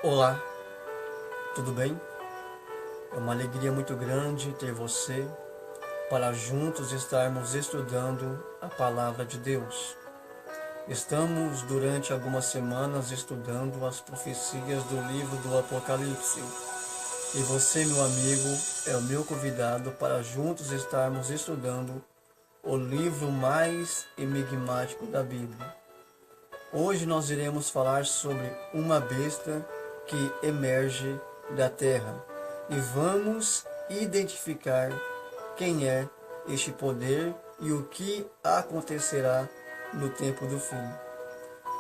Olá, tudo bem? É uma alegria muito grande ter você para juntos estarmos estudando a Palavra de Deus. Estamos durante algumas semanas estudando as profecias do livro do Apocalipse. E você, meu amigo, é o meu convidado para juntos estarmos estudando o livro mais enigmático da Bíblia. Hoje nós iremos falar sobre uma besta que emerge da terra e vamos identificar quem é este poder e o que acontecerá no tempo do fim.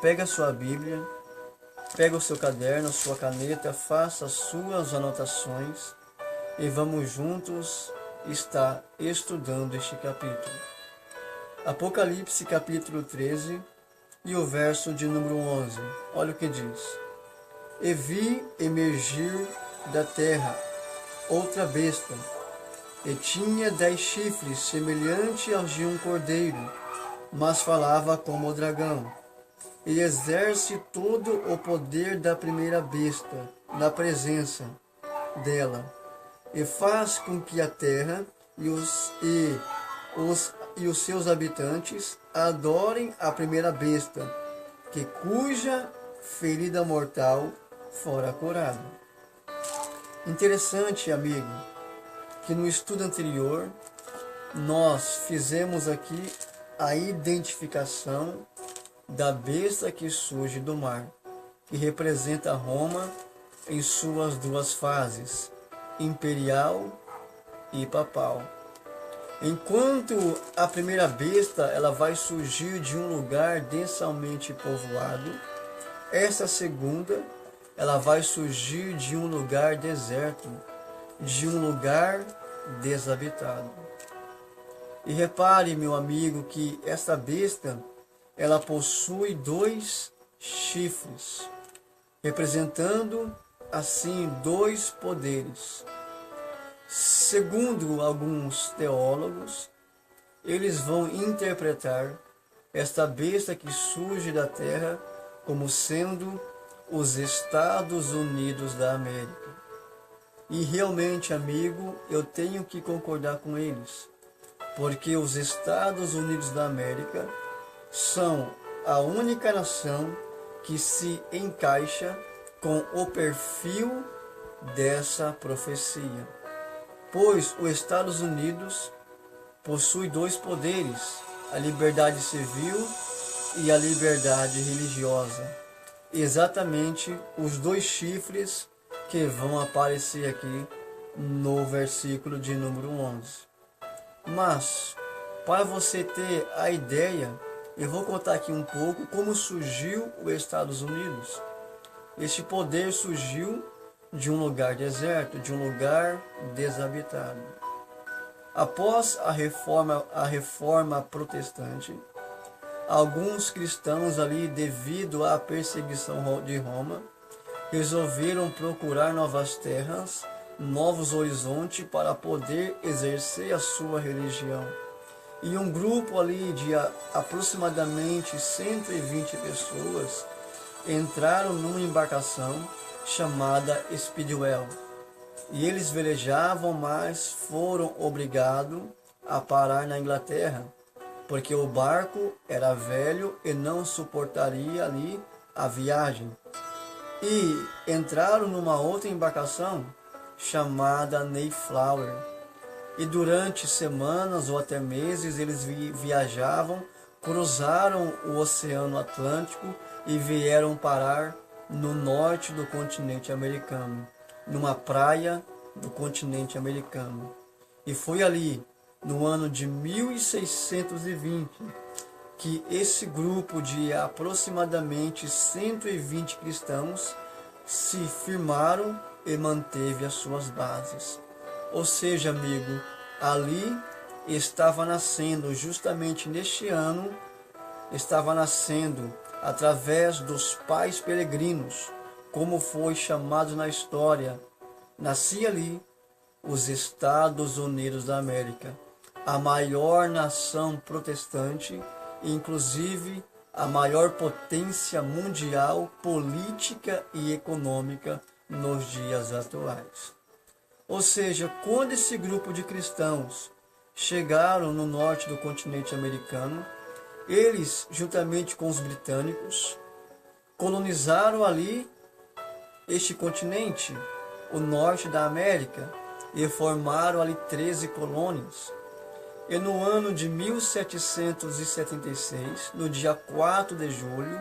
Pega a sua Bíblia, pega o seu caderno, a sua caneta, faça as suas anotações e vamos juntos estar estudando este capítulo. Apocalipse capítulo 13 e o verso de número 11. Olha o que diz: E vi emergir da terra outra besta, e tinha 10 chifres, semelhante aos de um cordeiro, mas falava como o dragão. E exerce todo o poder da primeira besta, na presença dela, e faz com que a terra e os seus habitantes adorem a primeira besta, cuja ferida mortal fora curada. Interessante, amigo, que no estudo anterior nós fizemos aqui a identificação da besta que surge do mar, que representa Roma em suas duas fases, imperial e papal. Enquanto a primeira besta ela vai surgir de um lugar densamente povoado, essa segunda ela vai surgir de um lugar deserto, de um lugar desabitado. E repare, meu amigo, que essa besta ela possui 2 chifres, representando assim 2 poderes. Segundo alguns teólogos, eles vão interpretar esta besta que surge da terra como sendo os Estados Unidos da América. E realmente, amigo, eu tenho que concordar com eles, porque os Estados Unidos da América são a única nação que se encaixa com o perfil dessa profecia. Pois os Estados Unidos possui 2 poderes, a liberdade civil e a liberdade religiosa. Exatamente os 2 chifres que vão aparecer aqui no versículo de número 11. Mas, para você ter a ideia, eu vou contar aqui um pouco como surgiu os Estados Unidos. Este poder surgiu de um lugar deserto, de um lugar desabitado. Após a reforma protestante, alguns cristãos ali, devido à perseguição de Roma, resolveram procurar novas terras, novos horizontes para poder exercer a sua religião. E um grupo ali de aproximadamente 120 pessoas entraram numa embarcação chamada Speedwell. E eles velejavam, mas foram obrigados a parar na Inglaterra, porque o barco era velho e não suportaria ali a viagem. E entraram numa outra embarcação chamada Mayflower. E durante semanas ou até meses eles viajavam, cruzaram o Oceano Atlântico e vieram parar no norte do continente americano, numa praia do continente americano. E foi ali, no ano de 1620, que esse grupo de aproximadamente 120 cristãos se firmaram e manteve as suas bases. Ou seja, amigo, ali estava nascendo, justamente neste ano, estava nascendo através dos pais peregrinos, como foi chamado na história, nascia ali os Estados Unidos da América, a maior nação protestante, inclusive a maior potência mundial política e econômica nos dias atuais. Ou seja, quando esse grupo de cristãos chegaram no norte do continente americano, eles, juntamente com os britânicos, colonizaram ali este continente, o norte da América, e formaram ali 13 colônias. E no ano de 1776, no dia 4 de julho,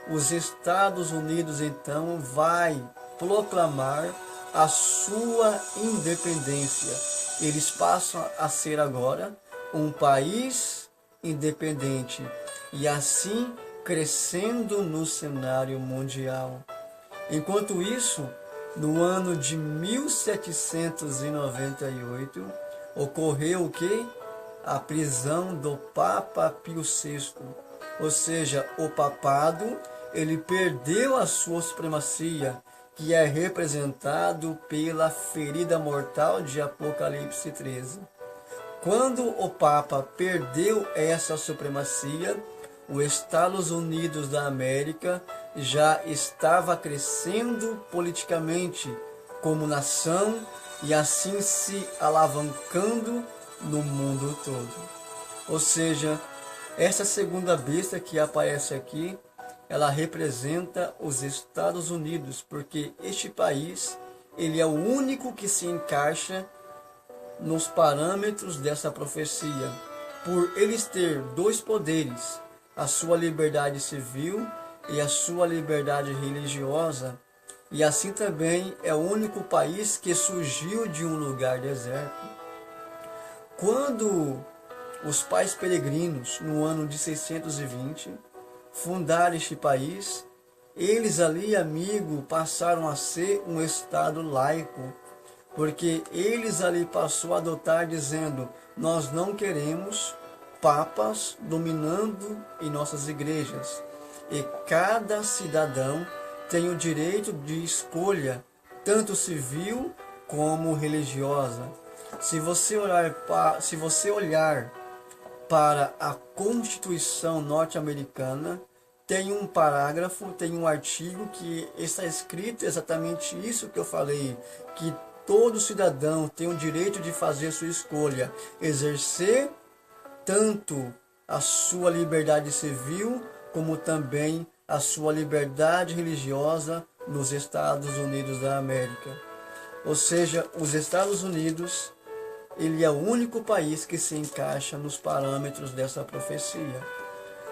os Estados Unidos então vai proclamar a sua independência. Eles passam a ser agora um país independente e assim crescendo no cenário mundial. Enquanto isso, no ano de 1798, ocorreu o quê? A prisão do Papa Pio VI. Ou seja, o papado, ele perdeu a sua supremacia, que é representado pela ferida mortal de Apocalipse 13. Quando o Papa perdeu essa supremacia, os Estados Unidos da América já estava crescendo politicamente como nação e assim se alavancando no mundo todo. Ou seja, essa segunda besta que aparece aqui, ela representa os Estados Unidos, porque este país, ele é o único que se encaixa nos parâmetros dessa profecia, por eles ter dois poderes, a sua liberdade civil e a sua liberdade religiosa, e assim também é o único país que surgiu de um lugar deserto. Quando os pais peregrinos, no ano de 620, fundaram este país, eles ali, amigo, passaram a ser um estado laico, porque eles ali passou a adotar dizendo: nós não queremos papas dominando em nossas igrejas, e cada cidadão tem o direito de escolha, tanto civil como religiosa. Se você olhar para a Constituição norte-americana, tem um parágrafo, tem um artigo que está escrito exatamente isso que eu falei, que todo cidadão tem o direito de fazer sua escolha, exercer tanto a sua liberdade civil, como também a sua liberdade religiosa nos Estados Unidos da América. Ou seja, os Estados Unidos, ele é o único país que se encaixa nos parâmetros dessa profecia.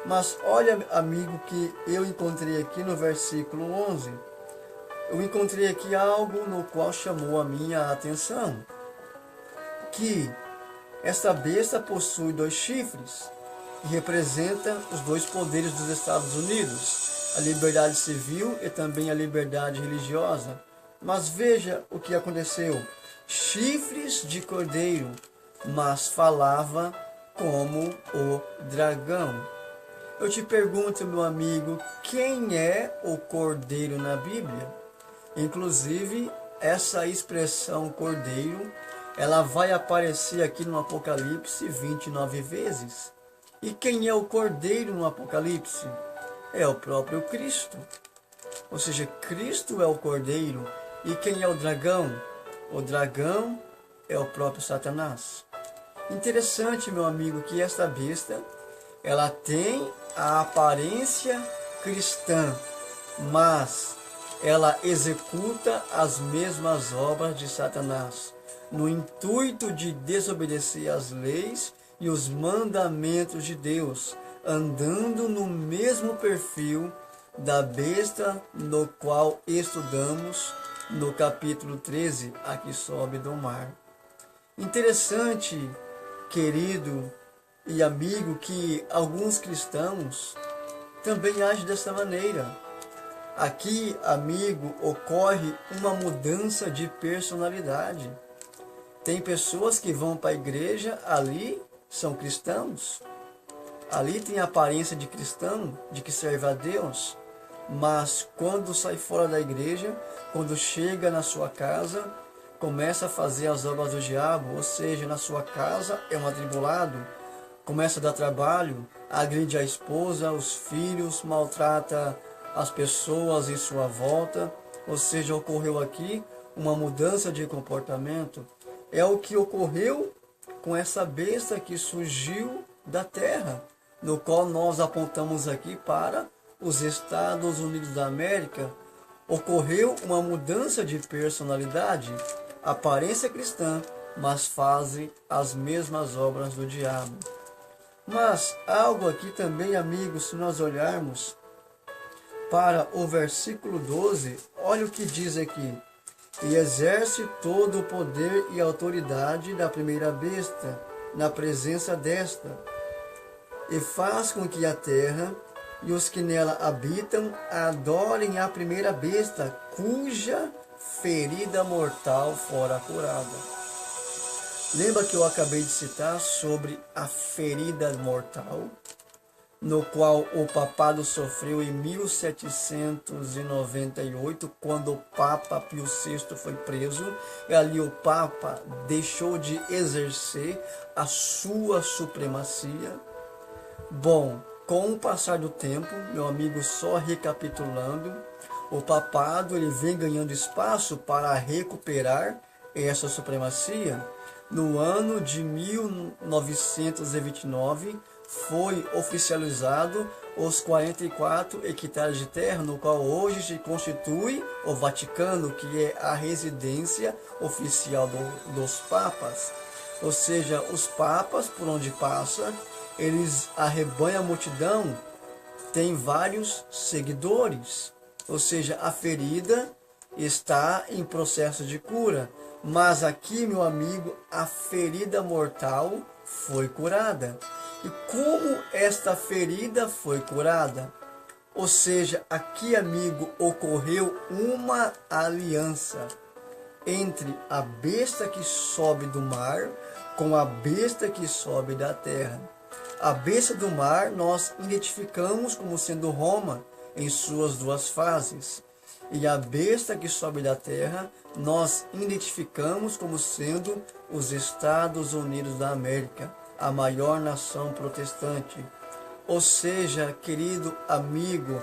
Mas olha, amigo, que eu encontrei aqui no versículo 11. Eu encontrei aqui algo no qual chamou a minha atenção. Que esta besta possui 2 chifres, que representam os 2 poderes dos Estados Unidos, a liberdade civil e também a liberdade religiosa. Mas veja o que aconteceu. Chifres de cordeiro, mas falava como o dragão. Eu te pergunto, meu amigo, quem é o cordeiro na Bíblia? Inclusive, essa expressão cordeiro, ela vai aparecer aqui no Apocalipse 29 vezes. E quem é o cordeiro no Apocalipse? É o próprio Cristo. Ou seja, Cristo é o cordeiro. E quem é o dragão? O dragão é o próprio Satanás. Interessante, meu amigo, que esta besta, ela tem a aparência cristã, mas ela executa as mesmas obras de Satanás, no intuito de desobedecer às leis e os mandamentos de Deus, andando no mesmo perfil da besta no qual estudamos no capítulo 13, aqui sobe do mar. Interessante, querido e amigo, que alguns cristãos também agem dessa maneira. Aqui, amigo, ocorre uma mudança de personalidade. Tem pessoas que vão para a igreja, ali são cristãos, ali tem a aparência de cristão, de que serve a Deus, mas quando sai fora da igreja, quando chega na sua casa, começa a fazer as obras do diabo, ou seja, na sua casa é um atribulado, começa a dar trabalho, agride a esposa, os filhos, maltrata as pessoas em sua volta. Ou seja, ocorreu aqui uma mudança de comportamento. É o que ocorreu com essa besta que surgiu da terra, no qual nós apontamos aqui para os Estados Unidos da América. Ocorreu uma mudança de personalidade, aparência cristã, mas fazem as mesmas obras do diabo. Mas algo aqui também, amigos, se nós olharmos para o versículo 12, olha o que diz aqui: e exerce todo o poder e autoridade da primeira besta na presença desta, e faz com que a terra e os que nela habitam adorem a primeira besta, cuja ferida mortal fora curada. Lembra que eu acabei de citar sobre a ferida mortal, no qual o papado sofreu em 1798, quando o Papa Pio VI foi preso, e ali o Papa deixou de exercer a sua supremacia. Bom, com o passar do tempo, meu amigo, só recapitulando, o papado ele vem ganhando espaço para recuperar essa supremacia. No ano de 1929, foi oficializado os 44 hectares de terra, no qual hoje se constitui o Vaticano, que é a residência oficial dos papas. Ou seja, os papas, por onde passa, eles arrebanham a multidão, tem vários seguidores. Ou seja, a ferida está em processo de cura. Mas aqui, meu amigo, a ferida mortal foi curada. E como esta ferida foi curada? Ou seja, aqui, amigo, ocorreu uma aliança entre a besta que sobe do mar com a besta que sobe da terra. A besta do mar nós identificamos como sendo Roma em suas duas fases. E a besta que sobe da terra nós identificamos como sendo os Estados Unidos da América, a maior nação protestante. Ou seja, querido amigo,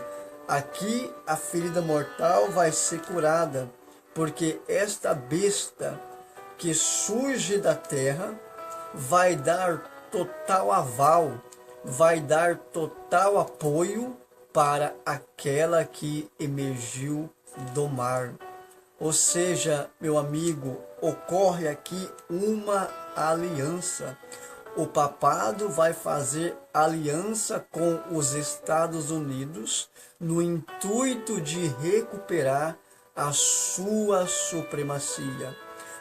aqui a ferida mortal vai ser curada, porque esta besta que surge da terra vai dar total aval, vai dar total apoio para aquela que emergiu do mar. Ou seja, meu amigo, ocorre aqui uma aliança. O papado vai fazer aliança com os Estados Unidos no intuito de recuperar a sua supremacia.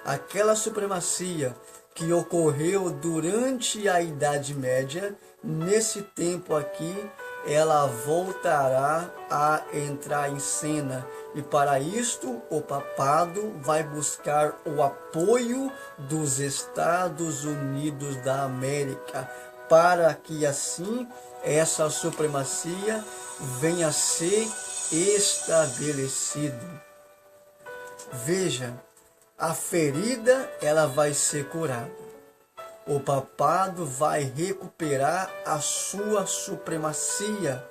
Aquela supremacia que ocorreu durante a Idade Média, nesse tempo aqui, ela voltará a entrar em cena. E para isto, o papado vai buscar o apoio dos Estados Unidos da América, para que assim essa supremacia venha a ser estabelecida. Veja, a ferida ela vai ser curada. O papado vai recuperar a sua supremacia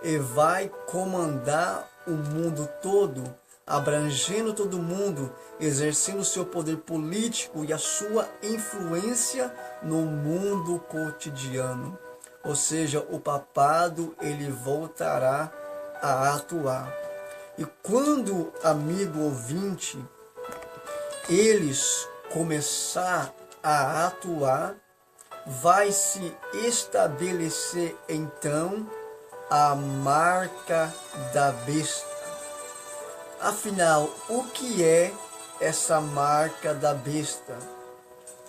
e vai comandar o mundo todo, abrangendo todo mundo, exercendo seu poder político e a sua influência no mundo cotidiano. Ou seja, o papado ele voltará a atuar. E quando, amigo ouvinte, eles começar a atuar, vai se estabelecer então a marca da besta. Afinal, o que é essa marca da besta?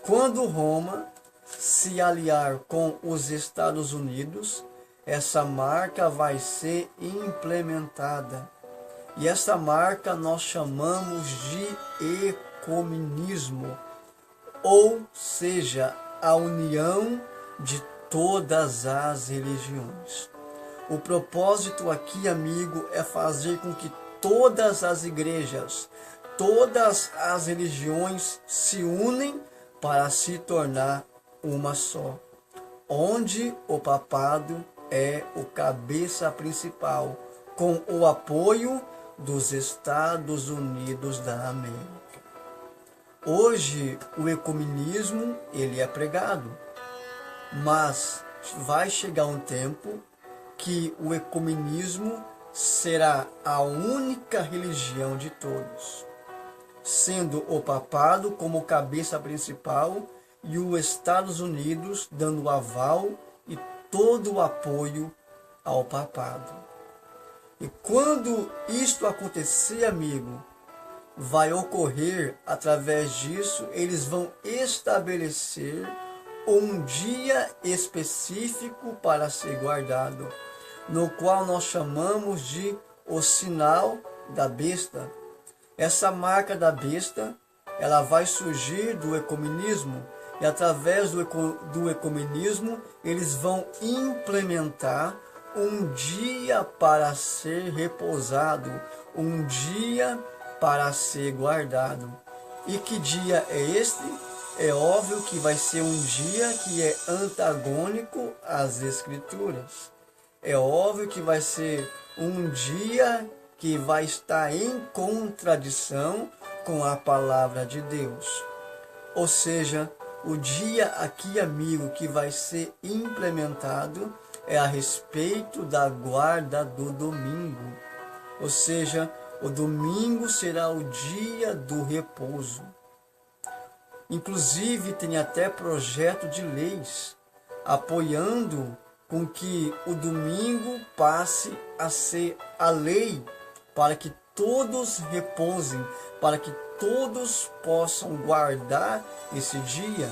Quando Roma se aliar com os Estados Unidos, essa marca vai ser implementada. E essa marca nós chamamos de ecumenismo, ou seja, a união de todas as religiões. O propósito aqui, amigo, é fazer com que todas as igrejas, todas as religiões se unem para se tornar uma só. onde o papado é o cabeça principal, com o apoio dos Estados Unidos da América. Hoje o ecumenismo ele é pregado, mas vai chegar um tempo que o ecumenismo será a única religião de todos, sendo o papado como cabeça principal e os Estados Unidos dando aval e todo o apoio ao papado. E quando isto acontecer, amigo, vai ocorrer, através disso, eles vão estabelecer um dia específico para ser guardado, no qual nós chamamos de o sinal da besta. Essa marca da besta, ela vai surgir do ecumenismo, e através do ecumenismo, eles vão implementar um dia para ser repousado, um dia para ser guardado. E que dia é este? É óbvio que vai ser um dia que é antagônico às Escrituras. É óbvio que vai ser um dia que vai estar em contradição com a palavra de Deus. Ou seja, o dia aqui, amigo, que vai ser implementado é a respeito da guarda do domingo. Ou seja, o domingo será o dia do repouso. Inclusive, tem até projeto de leis apoiando com que o domingo passe a ser a lei, para que todos repousem, para que todos possam guardar esse dia.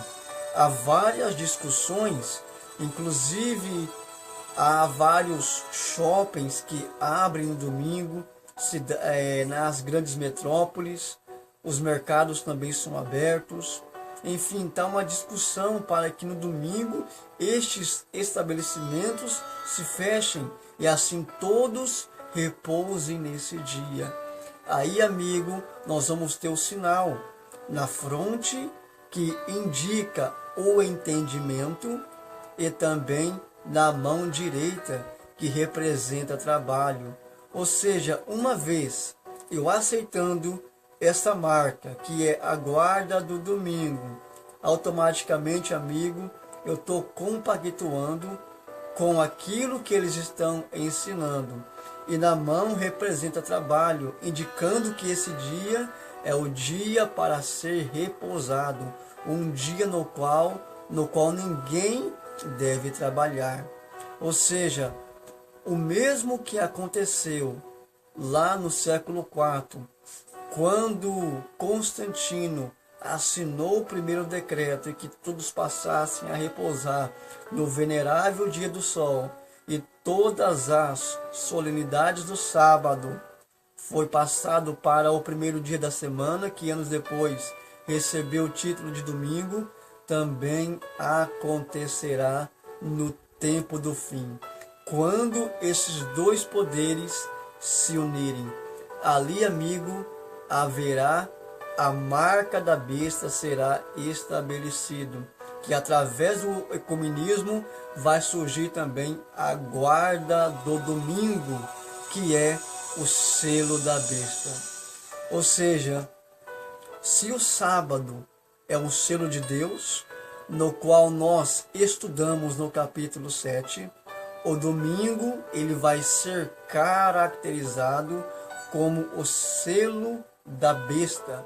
Há várias discussões, inclusive há vários shoppings que abrem no domingo, nas grandes metrópoles, os mercados também são abertos. Enfim, está uma discussão para que no domingo estes estabelecimentos se fechem e assim todos repousem nesse dia. Aí, amigo, nós vamos ter o sinal na fronte que indica o entendimento e também na mão direita que representa trabalho. Ou seja, uma vez eu aceitando essa marca, que é a guarda do domingo, automaticamente, amigo, eu estou compactuando com aquilo que eles estão ensinando. E na mão representa trabalho, indicando que esse dia é o dia para ser repousado, um dia no qual ninguém deve trabalhar. Ou seja, o mesmo que aconteceu lá no século IV, quando Constantino assinou o primeiro decreto e que todos passassem a repousar no venerável dia do sol, e todas as solenidades do sábado foi passado para o primeiro dia da semana, que anos depois recebeu o título de domingo, também acontecerá no tempo do fim, quando esses dois poderes se unirem. Ali, amigo, haverá a marca da besta, será estabelecido, que através do ecumenismo vai surgir também a guarda do domingo, que é o selo da besta. Ou seja, se o sábado é um selo de Deus, no qual nós estudamos no capítulo 7, o domingo ele vai ser caracterizado como o selo da besta,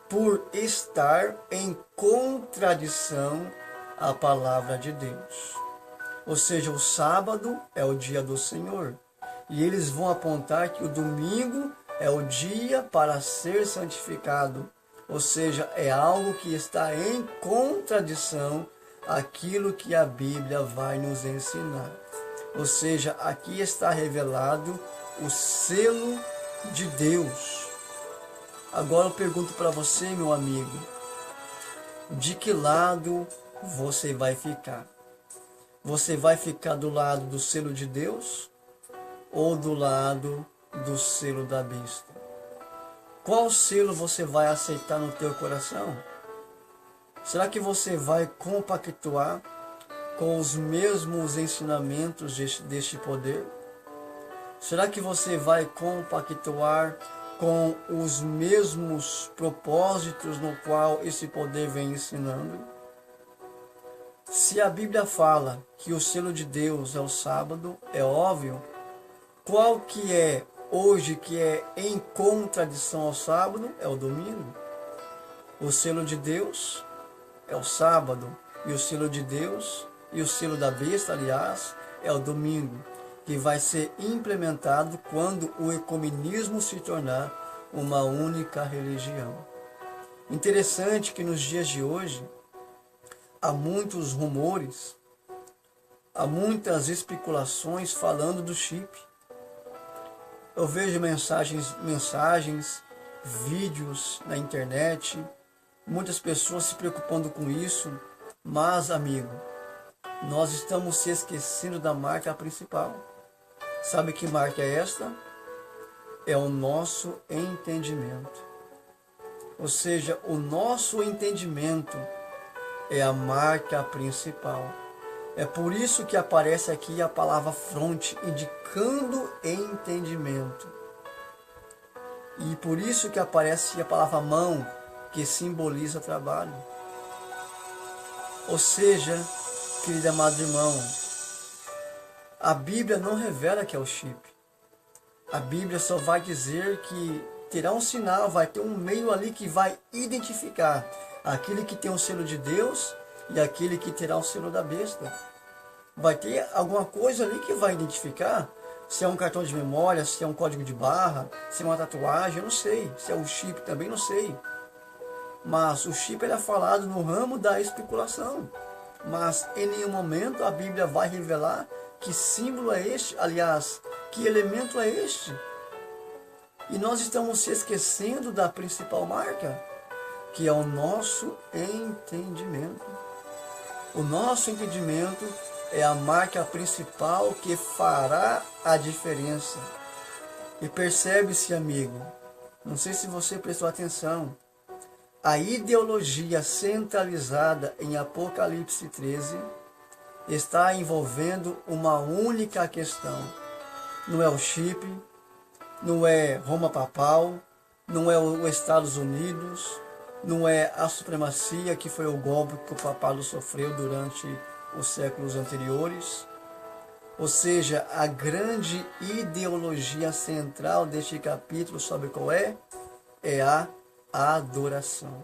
por estar em contradição à palavra de Deus. Ou seja, o sábado é o dia do Senhor, e eles vão apontar que o domingo é o dia para ser santificado. Ou seja, é algo que está em contradição àquilo que a Bíblia vai nos ensinar. Ou seja, aqui está revelado o selo de Deus. Agora eu pergunto para você, meu amigo, de que lado você vai ficar? Você vai ficar do lado do selo de Deus ou do lado do selo da besta? Qual selo você vai aceitar no teu coração? Será que você vai compactuar com os mesmos ensinamentos deste poder? Será que você vai compactuar com os mesmos propósitos no qual esse poder vem ensinando? Se a Bíblia fala que o selo de Deus é o sábado, é óbvio, qual que é hoje que é em contradição ao sábado? É o domingo. O selo de Deus é o sábado, e o selo de Deus, e o selo da besta, aliás, é o domingo, que vai ser implementado quando o ecumenismo se tornar uma única religião. Interessante que nos dias de hoje há muitos rumores, há muitas especulações falando do chip. Eu vejo mensagens, vídeos na internet, muitas pessoas se preocupando com isso, mas, amigo, nós estamos se esquecendo da marca principal. Sabe que marca é esta? É o nosso entendimento. Ou seja, o nosso entendimento é a marca principal. É por isso que aparece aqui a palavra fronte, indicando entendimento. E por isso que aparece a palavra mão, que simboliza trabalho. Ou seja, querido amado irmão, a Bíblia não revela que é o chip. A Bíblia só vai dizer que terá um sinal, vai ter um meio ali que vai identificar aquele que tem o selo de Deus e aquele que terá o selo da besta. Vai ter alguma coisa ali que vai identificar se é um cartão de memória, se é um código de barra, se é uma tatuagem, eu não sei. Se é um chip, também não sei. Mas o chip é falado no ramo da especulação. Mas em nenhum momento a Bíblia vai revelar que símbolo é este, aliás, que elemento é este. E nós estamos se esquecendo da principal marca, que é o nosso entendimento. O nosso entendimento é a marca principal que fará a diferença. E percebe-se, amigo, não sei se você prestou atenção, a ideologia centralizada em Apocalipse 13 está envolvendo uma única questão. Não é o chip, não é Roma Papal, não é os Estados Unidos, não é a supremacia, que foi o golpe que o papado sofreu durante os séculos anteriores. Ou seja, a grande ideologia central deste capítulo, sabe qual é? É a adoração.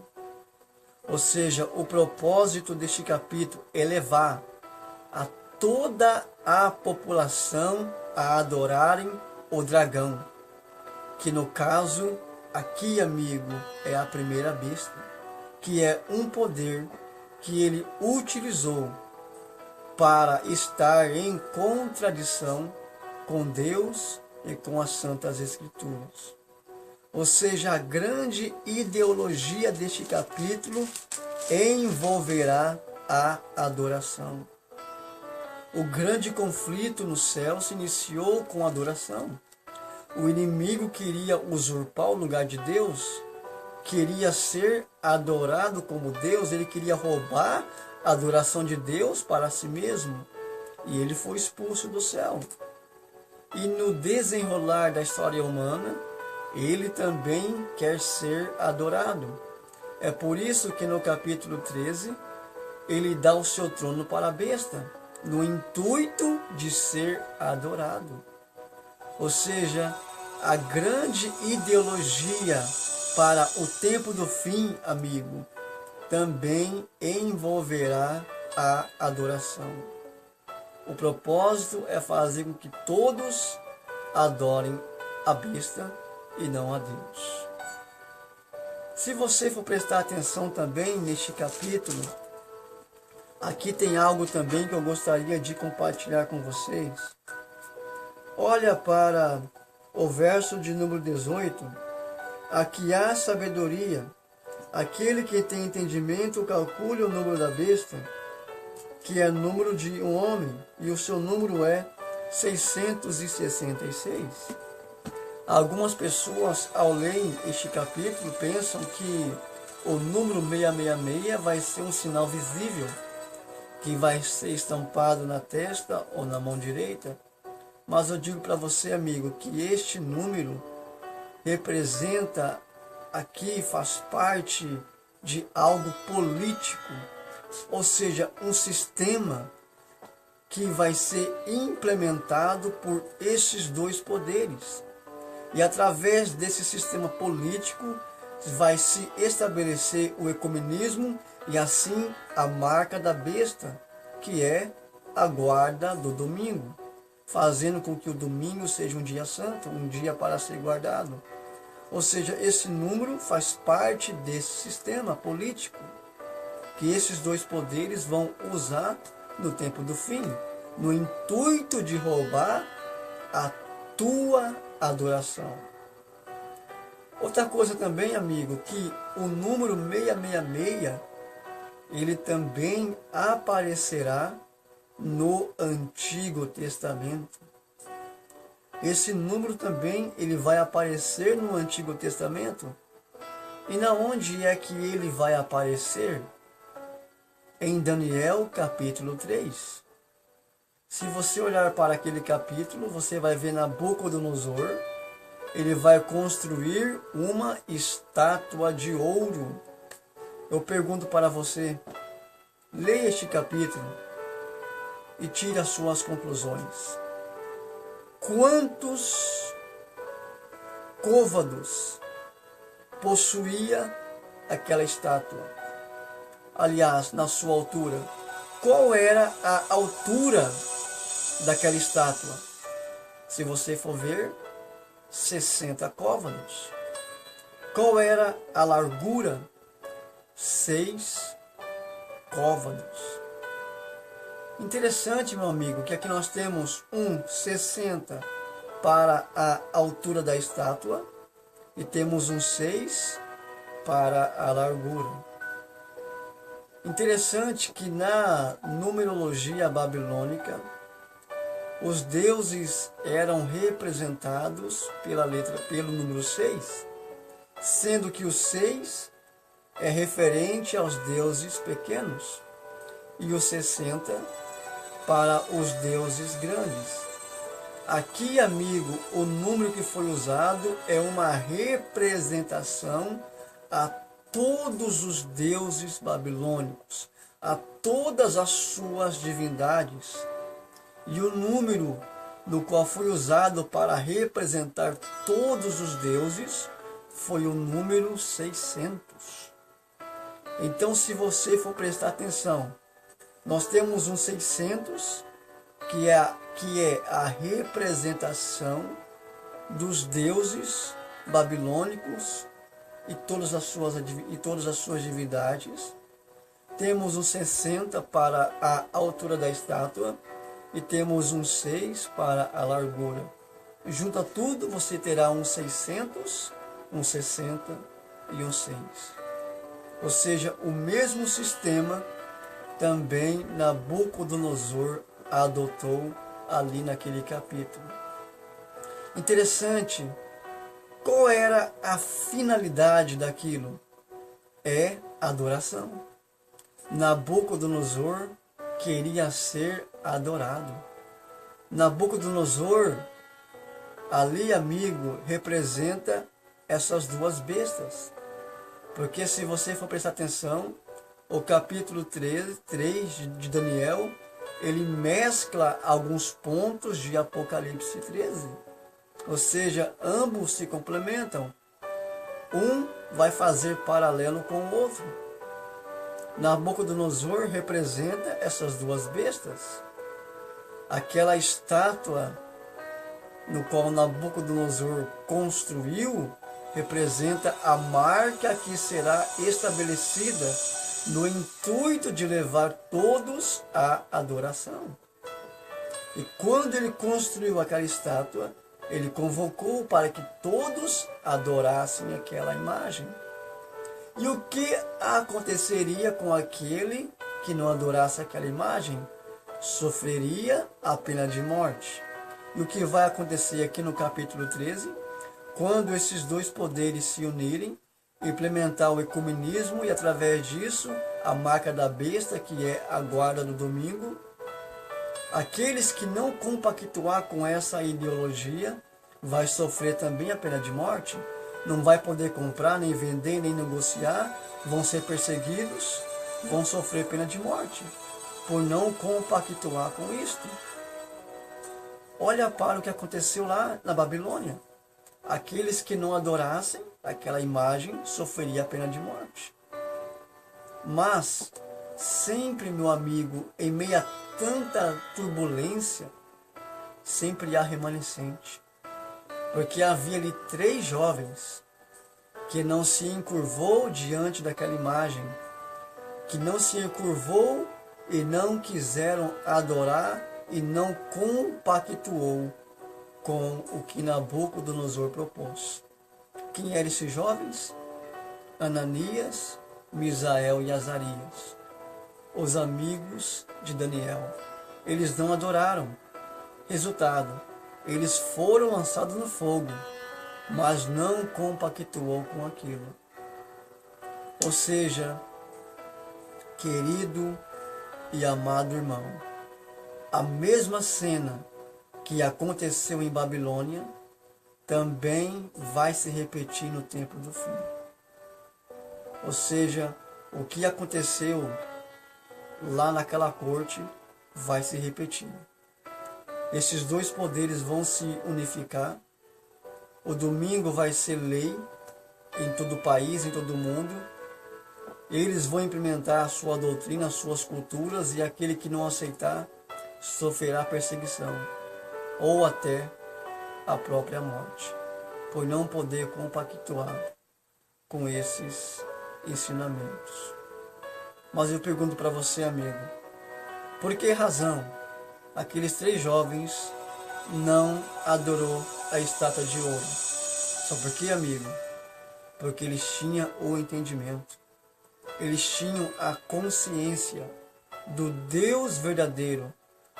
Ou seja, o propósito deste capítulo é levar a toda a população a adorarem o dragão, que no caso, aqui, amigo, é a primeira besta, que é um poder que ele utilizou para estar em contradição com Deus e com as Santas Escrituras. Ou seja, a grande ideologia deste capítulo envolverá a adoração. O grande conflito no céu se iniciou com a adoração. O inimigo queria usurpar o lugar de Deus, queria ser adorado como Deus, ele queria roubar a adoração de Deus para si mesmo, e ele foi expulso do céu. E no desenrolar da história humana, ele também quer ser adorado. É por isso que no capítulo 13, ele dá o seu trono para a besta, no intuito de ser adorado. Ou seja, a grande ideologia para o tempo do fim, amigo, também envolverá a adoração. O propósito é fazer com que todos adorem a besta e não a Deus. Se você for prestar atenção também neste capítulo, aqui tem algo também que eu gostaria de compartilhar com vocês. Olha para o verso de número 18. Aqui há sabedoria. Aquele que tem entendimento calcule o número da besta, que é o número de um homem, e o seu número é 666. Algumas pessoas, ao lerem este capítulo, pensam que o número 666 vai ser um sinal visível, que vai ser estampado na testa ou na mão direita, mas eu digo para você, amigo, que este número representa aqui, faz parte de algo político, ou seja, um sistema que vai ser implementado por esses dois poderes. E através desse sistema político vai se estabelecer o ecumenismo e assim a marca da besta, que é a guarda do domingo, fazendo com que o domingo seja um dia santo, um dia para ser guardado. Ou seja, esse número faz parte desse sistema político que esses dois poderes vão usar no tempo do fim, no intuito de roubar a tua adoração. Outra coisa também, amigo, que o número 666, ele também aparecerá no Antigo Testamento. Esse número também ele vai aparecer no Antigo Testamento. E na onde é que ele vai aparecer? Em Daniel capítulo 3. Se você olhar para aquele capítulo, você vai ver Nabucodonosor, ele vai construir uma estátua de ouro. Eu pergunto para você, leia este capítulo e tire as suas conclusões. Quantos côvados possuía aquela estátua? Aliás, na sua altura. Qual era a altura daquela estátua? Se você for ver, 60 côvados. Qual era a largura? 6 côvados. Interessante, meu amigo, que aqui nós temos 60 para a altura da estátua e temos 6 para a largura. Interessante que na numerologia babilônica, os deuses eram representados pelo número 6, sendo que o 6 é referente aos deuses pequenos e o 60 para os deuses grandes. Aqui, amigo, o número que foi usado é uma representação a todos os deuses babilônicos, a todas as suas divindades. E o número no qual foi usado para representar todos os deuses foi o número 600. Então, se você for prestar atenção, nós temos um 600, que é a representação dos deuses babilônicos e todas as suas divindades. Temos um 60 para a altura da estátua e temos um 6 para a largura. Junta tudo, você terá um 600, um 60 e um 6. Ou seja, o mesmo sistema também Nabucodonosor adotou ali naquele capítulo. Interessante, qual era a finalidade daquilo? É adoração. Nabucodonosor queria ser adorado. Nabucodonosor, ali, amigo, representa essas duas bestas. Porque se você for prestar atenção, o capítulo 3 de Daniel, ele mescla alguns pontos de Apocalipse 13. Ou seja, ambos se complementam. Um vai fazer paralelo com o outro. Nabucodonosor representa essas duas bestas. Aquela estátua no qual Nabucodonosor construiu representa a marca que será estabelecida no intuito de levar todos à adoração. E quando ele construiu aquela estátua, ele convocou para que todos adorassem aquela imagem. E o que aconteceria com aquele que não adorasse aquela imagem? Sofreria a pena de morte. E o que vai acontecer aqui no capítulo 13? Quando esses dois poderes se unirem, implementar o ecumenismo e através disso a marca da besta, que é a guarda do domingo. Aqueles que não compactuar com essa ideologia vai sofrer também a pena de morte, não vai poder comprar, nem vender, nem negociar, vão ser perseguidos, vão sofrer pena de morte, por não compactuar com isto. Olha para o que aconteceu lá na Babilônia. Aqueles que não adorassem aquela imagem sofreriam a pena de morte. Mas, sempre, meu amigo, em meio a tanta turbulência, sempre há remanescente. Porque havia ali 3 jovens que não se encurvou diante daquela imagem, que não se encurvou e não quiseram adorar e não compactuou com o que Nabucodonosor propôs. Quem eram esses jovens? Ananias, Misael e Azarias, os amigos de Daniel. Eles não adoraram. Resultado, eles foram lançados no fogo, mas não compactuou com aquilo. Ou seja, querido e amado irmão, a mesma cena que aconteceu em Babilônia também vai se repetir no tempo do fim. Ou seja, o que aconteceu lá naquela corte vai se repetir. Esses 2 poderes vão se unificar. O domingo vai ser lei em todo o país, em todo o mundo. Eles vão implementar a sua doutrina, as suas culturas, e aquele que não aceitar sofrerá perseguição ou até a própria morte, por não poder compactuar com esses ensinamentos. Mas eu pergunto para você, amigo, por que razão aqueles 3 jovens não adorou a estátua de ouro? Só porque, amigo? Porque eles tinham o entendimento, eles tinham a consciência do Deus verdadeiro,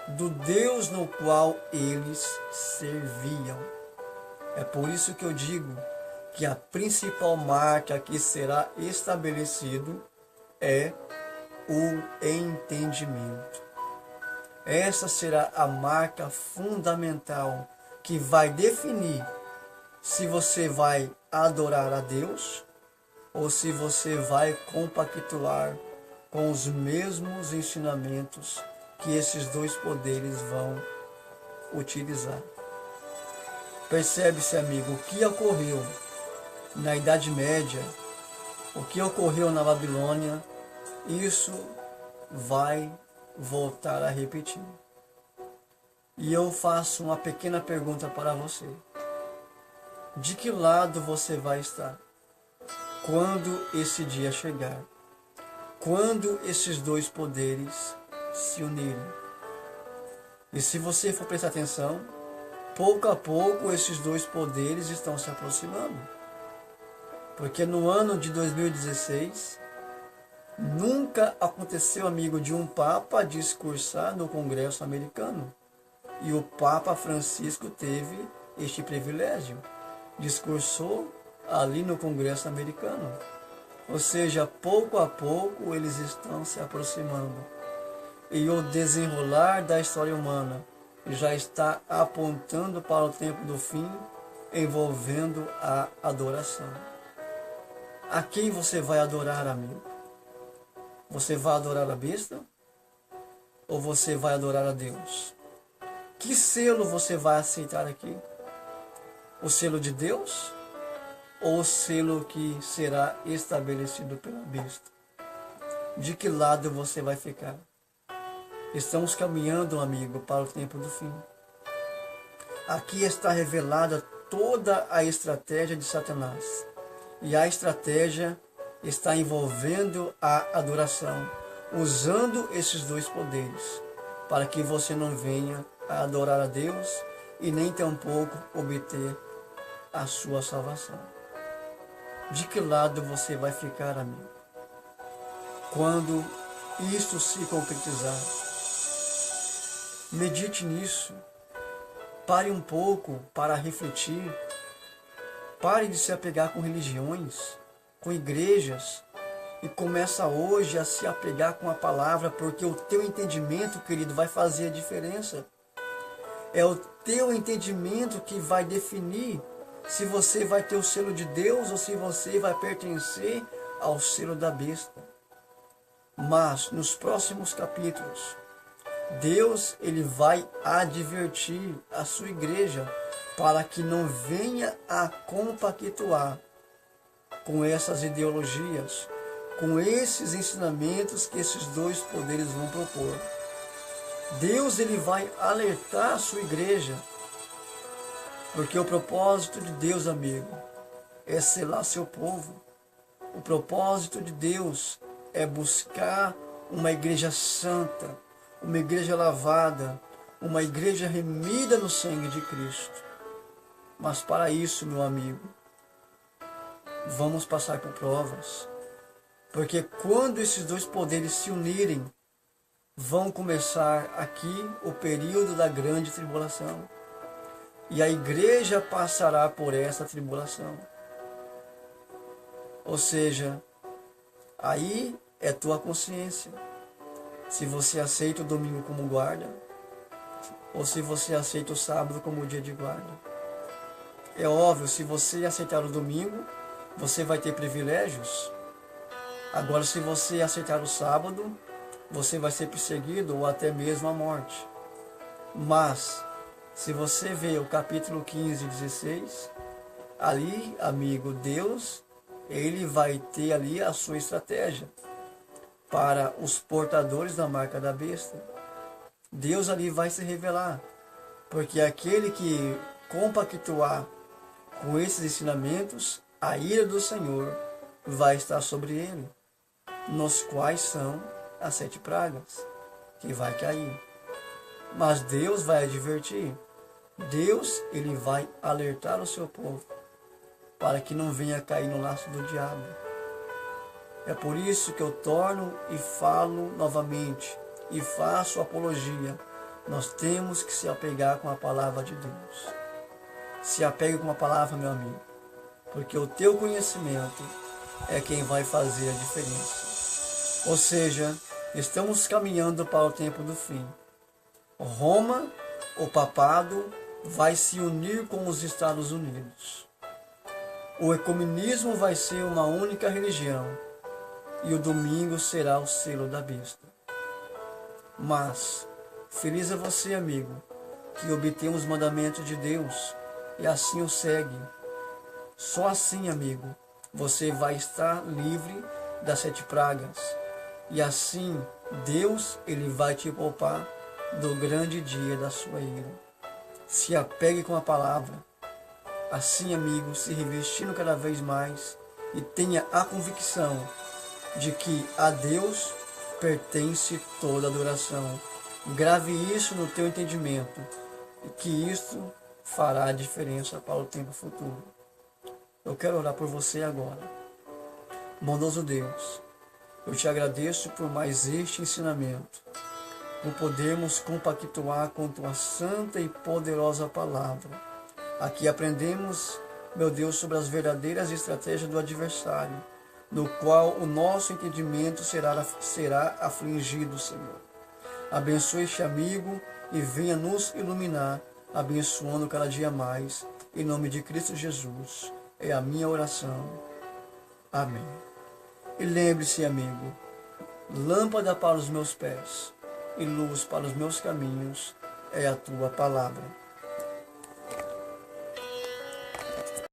do Deus no qual eles serviam. É por isso que eu digo que a principal marca que será estabelecido é o entendimento. Essa será a marca fundamental que vai definir se você vai adorar a Deus ou se você vai compactuar com os mesmos ensinamentos que esses 2 poderes vão utilizar. Percebe-se, amigo, o que ocorreu na Idade Média, o que ocorreu na Babilônia, isso vai voltar a repetir. E eu faço uma pequena pergunta para você. De que lado você vai estar quando esse dia chegar? Quando esses 2 poderes se unirem? E se você for prestar atenção, pouco a pouco esses 2 poderes estão se aproximando. Porque no ano de 2016, nunca aconteceu, amigo, de um Papa discursar no Congresso americano. E o Papa Francisco teve este privilégio. Discursou ali no Congresso americano. Ou seja, pouco a pouco eles estão se aproximando. E o desenrolar da história humana já está apontando para o tempo do fim, envolvendo a adoração. A quem você vai adorar, amigo? Você vai adorar a besta? Ou você vai adorar a Deus? Que selo você vai aceitar aqui? O selo de Deus? Ou o selo que será estabelecido pela besta? De que lado você vai ficar? Estamos caminhando, amigo, para o tempo do fim. Aqui está revelada toda a estratégia de Satanás. E a estratégia está envolvendo a adoração, usando esses 2 poderes, para que você não venha a adorar a Deus e nem tampouco obter a sua salvação. De que lado você vai ficar, amigo, quando isto se concretizar? Medite nisso. Pare um pouco para refletir. Pare de se apegar com religiões, com igrejas, E começa hoje a se apegar com a palavra, porque o teu entendimento, querido, vai fazer a diferença. É o teu entendimento que vai definir se você vai ter o selo de Deus ou se você vai pertencer ao selo da besta. Mas nos próximos capítulos, Deus ele vai advertir a sua igreja para que não venha a compactuar com essas ideologias, com esses ensinamentos que esses dois poderes vão propor. Deus ele vai alertar a sua igreja, porque o propósito de Deus, amigo, é selar seu povo. O propósito de Deus é buscar uma igreja santa, uma igreja lavada, uma igreja remida no sangue de Cristo. Mas para isso, meu amigo, vamos passar por provas. Porque quando esses dois poderes se unirem, vão começar aqui o período da grande tribulação. E a igreja passará por essa tribulação. Ou seja, aí é tua consciência. Se você aceita o domingo como guarda, ou se você aceita o sábado como dia de guarda. É óbvio, se você aceitar o domingo, você vai ter privilégios. Agora, se você aceitar o sábado, você vai ser perseguido ou até mesmo a morte. Mas, se você vê o capítulo 15 e 16, ali, amigo, Deus, ele vai ter ali a sua estratégia para os portadores da marca da besta. Deus ali vai se revelar, porque aquele que compactuar com esses ensinamentos, a ira do Senhor vai estar sobre ele, nos quais são as 7 pragas que vai cair. Mas Deus vai advertir. Deus ele vai alertar o seu povo para que não venha cair no laço do diabo. É por isso que eu torno e falo novamente e faço apologia. Nós temos que se apegar com a palavra de Deus. Se apegue com a palavra, meu amigo, porque o teu conhecimento é quem vai fazer a diferença. Ou seja, estamos caminhando para o tempo do fim. Roma, o papado, vai se unir com os Estados Unidos. O ecumenismo vai ser uma única religião e o domingo será o selo da besta. Mas, feliz é você, amigo, que obtém os mandamentos de Deus e assim o segue. Só assim, amigo, você vai estar livre das 7 pragas. E assim, Deus ele vai te poupar do grande dia da sua ira. Se apegue com a palavra. Assim, amigo, se revestindo cada vez mais e tenha a convicção de que a Deus pertence toda a adoração. Grave isso no teu entendimento e que isto fará a diferença para o tempo futuro. Eu quero orar por você agora. Bondoso Deus, eu te agradeço por mais este ensinamento, por podermos compactuar com tua santa e poderosa palavra. Aqui aprendemos, meu Deus, sobre as verdadeiras estratégias do adversário, no qual o nosso entendimento será afligido, Senhor. Abençoe este amigo e venha nos iluminar, abençoando cada dia mais. Em nome de Cristo Jesus, é a minha oração. Amém. E lembre-se, amigo, lâmpada para os meus pés e luz para os meus caminhos é a tua palavra.